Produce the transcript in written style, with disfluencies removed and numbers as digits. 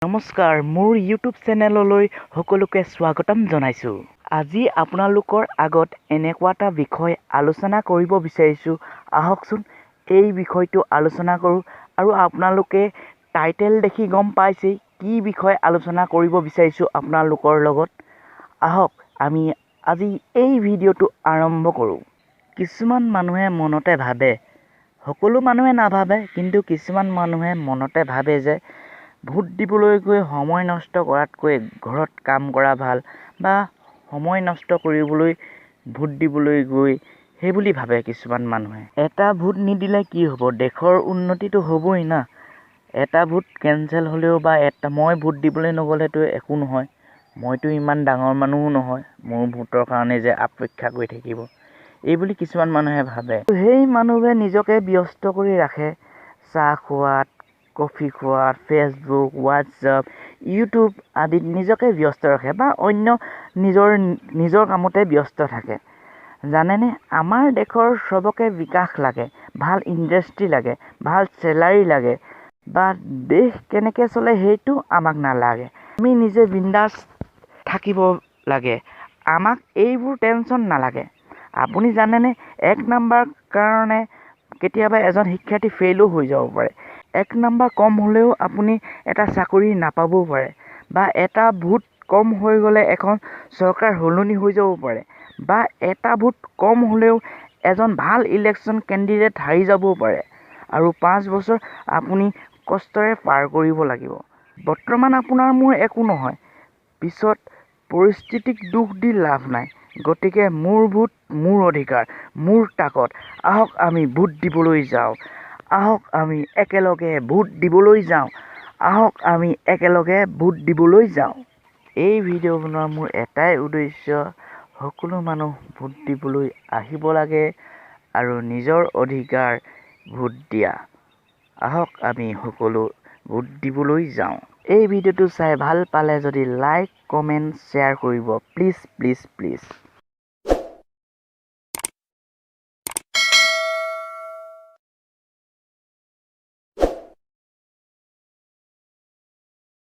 নমস্কাৰ, মোৰ ইউটিউব চেনেললৈ সকলোকে স্বাগতম জনাইছোঁ। আজি আপোনালোকৰ আগত এনেকুৱা এটা বিষয় আলোচনা কৰিব বিচাৰিছোঁ। আহকচোন এই বিষয়টো আলোচনা কৰোঁ। আৰু আপোনালোকে টাইটেল দেখি গম পাইছেই কি বিষয় আলোচনা কৰিব বিচাৰিছোঁ আপোনালোকৰ লগত। আহক আমি আজি এই ভিডিঅ'টো আৰম্ভ কৰোঁ। কিছুমান মানুহে মনতে ভাবে, সকলো মানুহে নাভাবে, কিন্তু কিছুমান মানুহে মনতে ভাবে যে ভোট দিবলৈ গৈ সময় নষ্ট কৰাতকৈ ঘৰত কাম কৰা ভাল, বা সময় নষ্ট কৰিবলৈ ভোট দিবলৈ গৈ সেইবুলি ভাবে কিছুমান মানুহে। এটা ভোট নিদিলে কি হ'ব, দেশৰ উন্নতিটো হ'বই না। এটা ভোট কেঞ্চেল হ'লেও বা মই ভোট দিবলৈ নগ'লেতো একো নহয়, মইতো ইমান ডাঙৰ মানুহো নহয় মোৰ ভোটৰ কাৰণে যে অপেক্ষা কৰি থাকিব, এইবুলি কিছুমান মানুহে ভাবে। সেই মানুহবোৰে নিজকে ব্যস্ত কৰি ৰাখে চাহ খোৱাত, কফি খোৱাত, ফেচবুক, হোৱাটছআপ, ইউটিউব আদিত নিজকে ব্যস্ত ৰাখে, বা অন্য নিজৰ কামতে ব্যস্ত থাকে। জানেনে, আমাৰ দেশৰ চবকে বিকাশ লাগে, ভাল ইণ্ডাষ্ট্ৰী লাগে, ভাল চেলাৰী লাগে, বা দেশ কেনেকৈ চলে সেইটো আমাক নালাগে। আমি নিজে বিন্দাছ থাকিব লাগে, আমাক এইবোৰ টেনশ্যন নালাগে। আপুনি জানেনে, 1 নম্বৰ কাৰণে কেতিয়াবা এজন শিক্ষাৰ্থী ফেইলো হৈ যাব পাৰে। 1 নম্বৰ কম হ'লেও আপুনি এটা চাকৰি নাপাবও পাৰে, বা এটা ভোট কম হৈ গ'লে এখন চৰকাৰ সলনি হৈ যাব পাৰে, বা এটা ভোট কম হ'লেও এজন ভাল ইলেকশ্যন কেণ্ডিডেট হাৰি যাবও পাৰে, আৰু 5 বছৰ আপুনি কষ্টৰে পাৰ কৰিব লাগিব। বৰ্তমান আপোনাৰ মোৰ একো নহয়, পিছত পৰিস্থিতিক দোষ দি লাভ নাই। গতিকে মোৰ ভোট, মোৰ অধিকাৰ, মোৰ তাকত। আহক আমি ভোট দিবলৈ যাওঁ। আহক আমি একেলগে ভোট দিবলৈ যাওঁ। আহক আমি একেলগে ভোট দিবলৈ যাওঁ। এই ভিডিঅ' বনোৱাৰ মোৰ এটাই উদ্দেশ্য, সকলো মানুহ ভোট দিবলৈ আহিব লাগে আৰু নিজৰ অধিকাৰ ভোট দিয়া। আহক আমি সকলো ভোট দিবলৈ যাওঁ। এই ভিডিঅ'টো চাই ভাল পালে যদি লাইক, কমেণ্ট, শ্বেয়াৰ কৰিব প্লিজ প্লিজ প্লিজ।